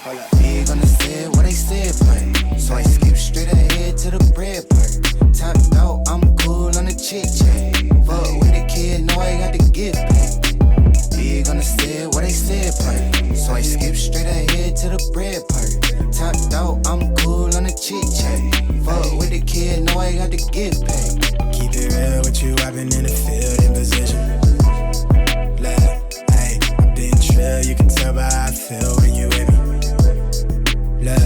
Hold up. Big on the set, what they said, but so I skip straight ahead to the bread part. Top out, I'm cool on the chick chat. Fuck with the kid, know I got the gift pack. Big on the set, what they said, part. So I skip straight ahead to the bread part. Top out, I'm cool on the chick chat. Fuck with the kid, know I got the gift pack. Keep it real with you, I've been in the field in position. Look, hey, I've been trill, you can tell by how I feel when you with me. Look,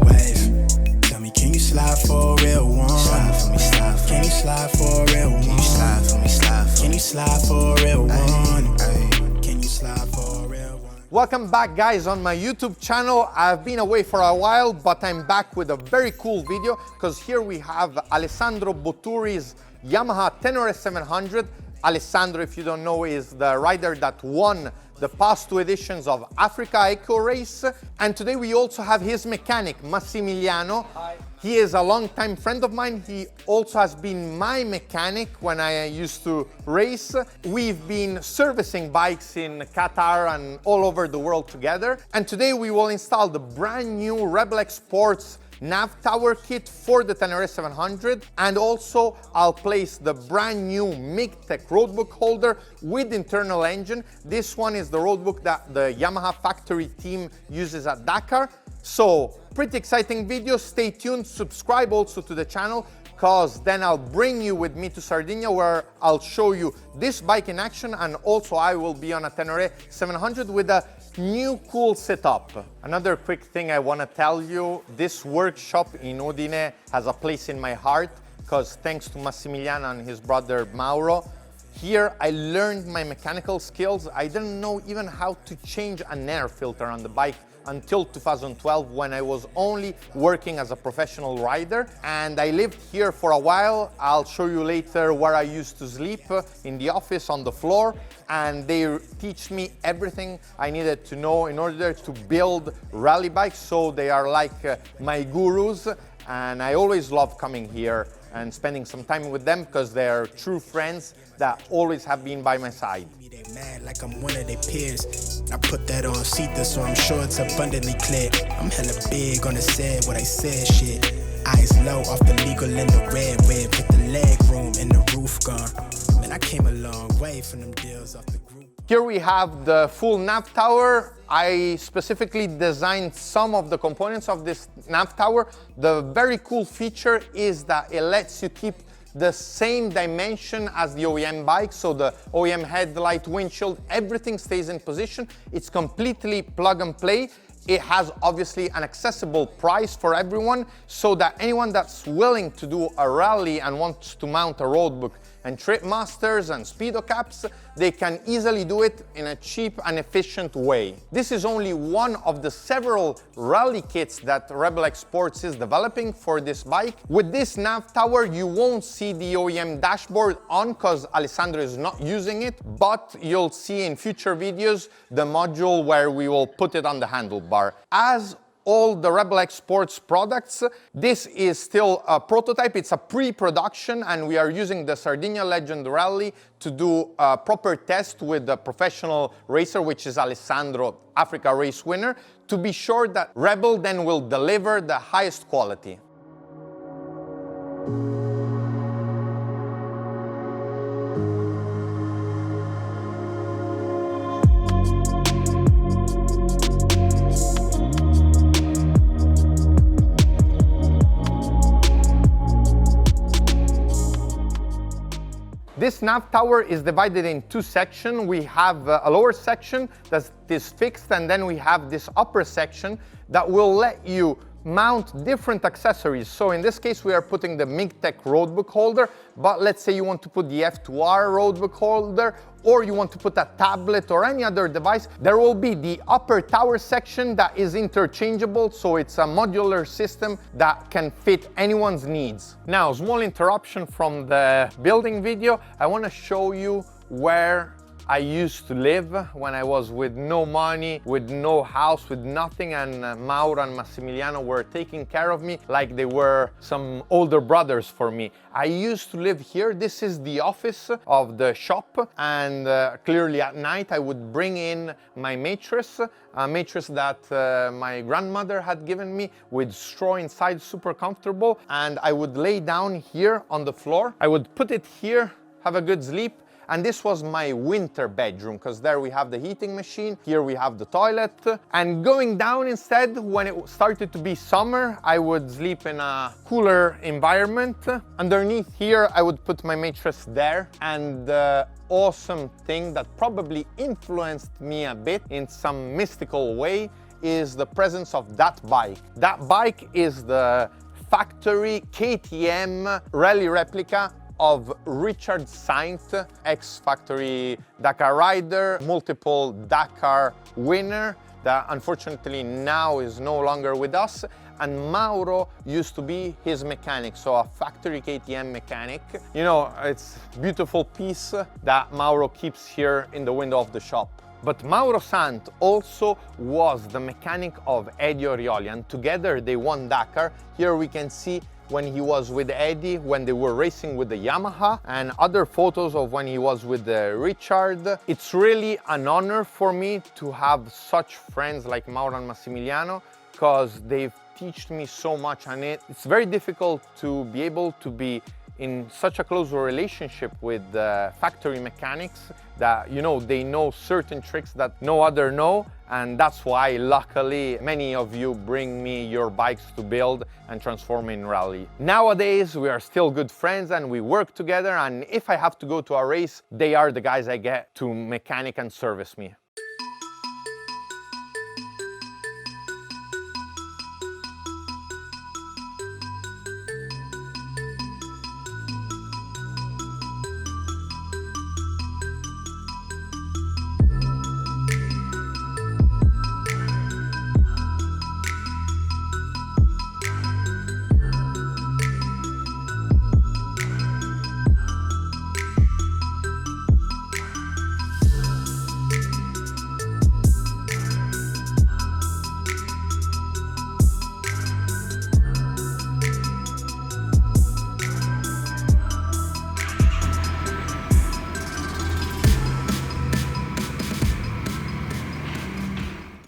wave, tell me, can you slide for a real one? Slide for me, slide for me. Can you slide for a real one? Can you slide for me, slide for me? Can you slide for a real one? Can you slide for a real one? Welcome back, guys, on my YouTube channel. I've been away for a while, but I'm back with a very cool video because here we have Alessandro Botturi's Yamaha Tenere 700. Alessandro, if you don't know, is the rider that won the past two editions of Africa Eco Race. And today we also have his mechanic, Massimiliano. Hi. He is a long-time friend of mine. He also has been my mechanic when I used to race. We've been servicing bikes in Qatar and all over the world together. And today we will install the brand new Rebel X Sports Nav Tower kit for the Tenere 700, and also I'll place the brand new MIG-Tech roadbook holder with internal engine. This one is the roadbook that the Yamaha factory team uses at Dakar. So pretty exciting video. Stay tuned, subscribe also to the channel, because then I'll bring you with me to Sardinia where I'll show you this bike in action, and also I will be on a Tenere 700 with a new cool setup. Another quick thing I want to tell you, this workshop in Udine has a place in my heart because thanks to Massimiliano and his brother Mauro, here I learned my mechanical skills. I didn't know even how to change an air filter on the bike until 2012 when I was only working as a professional rider, and I lived here for a while. I'll show you later where I used to sleep in the office on the floor, and they teach me everything I needed to know in order to build rally bikes. So they are like my gurus, and I always love coming here and spending some time with them because they're true friends that always have been by my side. They mad like I'm one of their peers. I put that on Sita, so I'm sure it's abundantly clear. I'm hella big on the set, what I said, shit. Eyes low off the legal in the red web, with the leg room and the roof gone. Man, I came a long way from them deals off the group. Here we have the full Nav Tower. I specifically designed some of the components of this Nav Tower. The very cool feature is that it lets you keep the same dimension as the OEM bike, so the OEM headlight, windshield, everything stays in position. It's completely plug and play. It has obviously an accessible price for everyone, so that anyone that's willing to do a rally and wants to mount a roadbook and trip masters and speedo caps, they can easily do it in a cheap and efficient way. This is only one of the several rally kits that Rebel X Sports is developing for this bike. With this Nav Tower, you won't see the OEM dashboard on because Alessandro is not using it, but you'll see in future videos the module where we will put it on the handlebar. As all the Rebel X Sports products, this is still a prototype, it's a pre-production, and we are using the Sardinia Legend Rally to do a proper test with the professional racer, which is Alessandro, Africa race winner, to be sure that Rebel then will deliver the highest quality. This Nav Tower is divided in two sections. We have a lower section that is fixed, and then we have this upper section that will let you mount different accessories. So in this case, we are putting the MIG-Tech roadbook holder, but let's say you want to put the F2R roadbook holder, or you want to put a tablet or any other device. There will be the upper tower section that is interchangeable, so it's a modular system that can fit anyone's needs. Now, small interruption from the building video. I want to show you where I used to live when I was with no money, with no house, with nothing, and Mauro and Massimiliano were taking care of me like they were some older brothers for me. I used to live here. This is the office of the shop, and clearly at night I would bring in my mattress, a mattress that my grandmother had given me with straw inside, super comfortable, and I would lay down here on the floor. I would put it here, have a good sleep, and this was my winter bedroom, because there we have the heating machine, here we have the toilet. And going down instead, when it started to be summer, I would sleep in a cooler environment. Underneath here, I would put my mattress there. And the awesome thing that probably influenced me a bit in some mystical way is the presence of that bike. That bike is the factory KTM rally replica of Richard Sant, ex-factory Dakar rider, multiple Dakar winner, that unfortunately now is no longer with us. And Mauro used to be his mechanic, so a factory KTM mechanic. You know, it's a beautiful piece that Mauro keeps here in the window of the shop. But Mauro Sant also was the mechanic of Eddie Orioli, and together they won Dakar. Here we can see when he was with Eddie, when they were racing with the Yamaha, and other photos of when he was with Richard. It's really an honor for me to have such friends like Mauro and Massimiliano, because they've taught me so much, and it's very difficult to be able to be in such a close relationship with factory mechanics that, you know, they know certain tricks that no other know, and that's why luckily many of you bring me your bikes to build and transform in rally. Nowadays we are still good friends and we work together, and if I have to go to a race, they are the guys I get to mechanic and service me.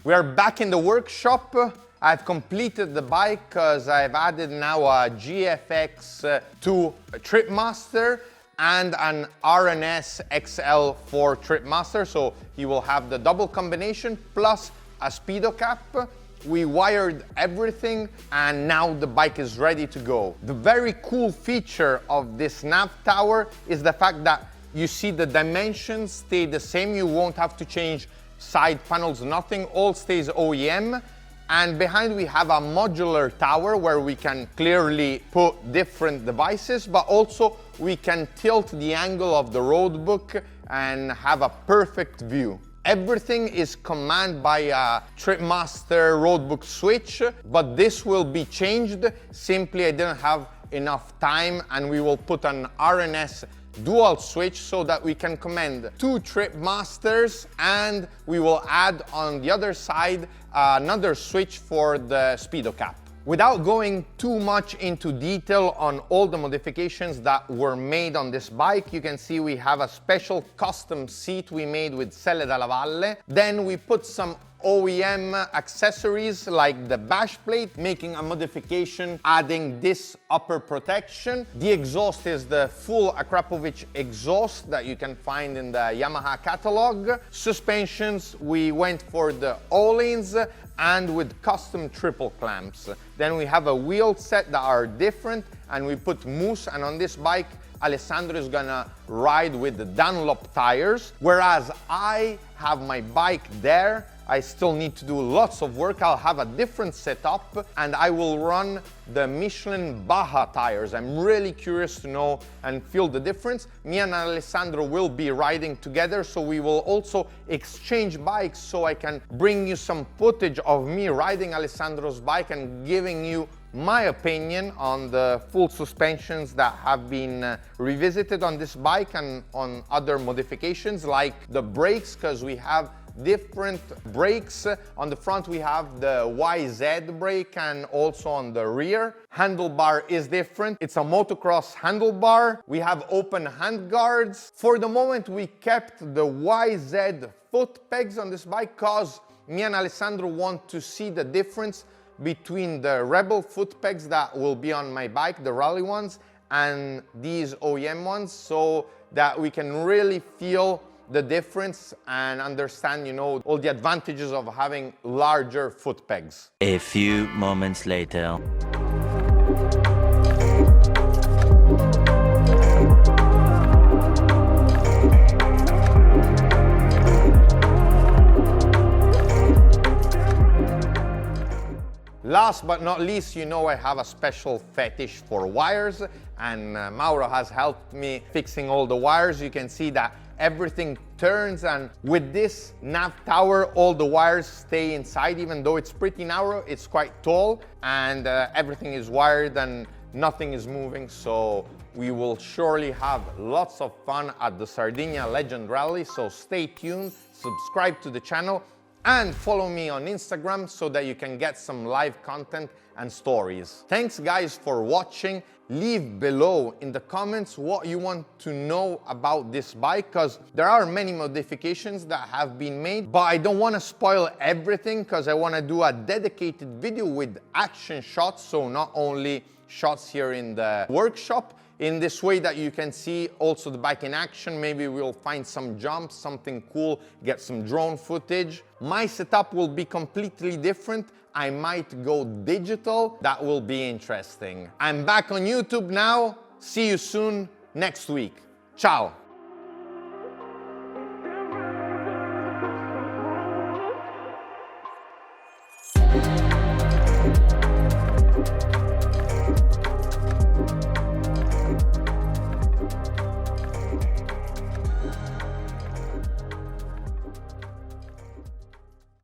We are back in the workshop. I've completed the bike because I've added now a GFX2 Tripmaster and an RNS XL4 Tripmaster. So he will have the double combination plus a speedo cap. We wired everything and now the bike is ready to go. The very cool feature of this Nav Tower is the fact that you see the dimensions stay the same. You won't have to change side panels, nothing, all stays OEM. And behind we have a modular tower where we can clearly put different devices, but also we can tilt the angle of the road book and have a perfect view. Everything is commanded by a Tripmaster roadbook switch, but this will be changed. Simply I didn't have enough time, and we will put an RNS dual switch so that we can command two Tripmasters, and we will add on the other side another switch for the speedo cap. Without going too much into detail on all the modifications that were made on this bike, you can see we have a special custom seat we made with Selle dalla Valle. Then we put some OEM accessories like the bash plate, making a modification, adding this upper protection. The exhaust is the full Akrapovic exhaust that you can find in the Yamaha catalog. Suspensions, we went for the Öhlins and with custom triple clamps. Then we have a wheel set that are different, and we put mousse, and on this bike Alessandro is gonna ride with the Dunlop tires, whereas I have my bike there. I still need to do lots of work. I'll have a different setup and I will run the Michelin Baja tires. I'm really curious to know and feel the difference. Me and Alessandro will be riding together, so we will also exchange bikes so I can bring you some footage of me riding Alessandro's bike and giving you my opinion on the full suspensions that have been revisited on this bike and on other modifications, like the brakes, because we have different brakes. On the front we have the YZ brake, and also on the rear. Handlebar is different. It's a motocross handlebar. We have open hand guards. For the moment we kept the YZ foot pegs on this bike because me and Alessandro want to see the difference between the Rebel foot pegs that will be on my bike, the rally ones, and these OEM ones, so that we can really feel the difference and understand, you know, all the advantages of having larger foot pegs. A few moments later. Last but not least, you know I have a special fetish for wires, and Mauro has helped me fixing all the wires. You can see that everything turns, and with this Nav Tower all the wires stay inside. Even though it's pretty narrow, it's quite tall, and everything is wired and nothing is moving, so we will surely have lots of fun at the Sardinia Legend Rally. So stay tuned, subscribe to the channel, and follow me on Instagram so that you can get some live content and stories. Thanks guys for watching. Leave below in the comments what you want to know about this bike, because there are many modifications that have been made, but I don't want to spoil everything because I want to do a dedicated video with action shots, so not only shots here in the workshop, in this way that you can see also the bike in action. Maybe we'll find some jumps, something cool, get some drone footage. My setup will be completely different. I might go digital. That will be interesting. I'm back on YouTube now. See you soon next week. Ciao.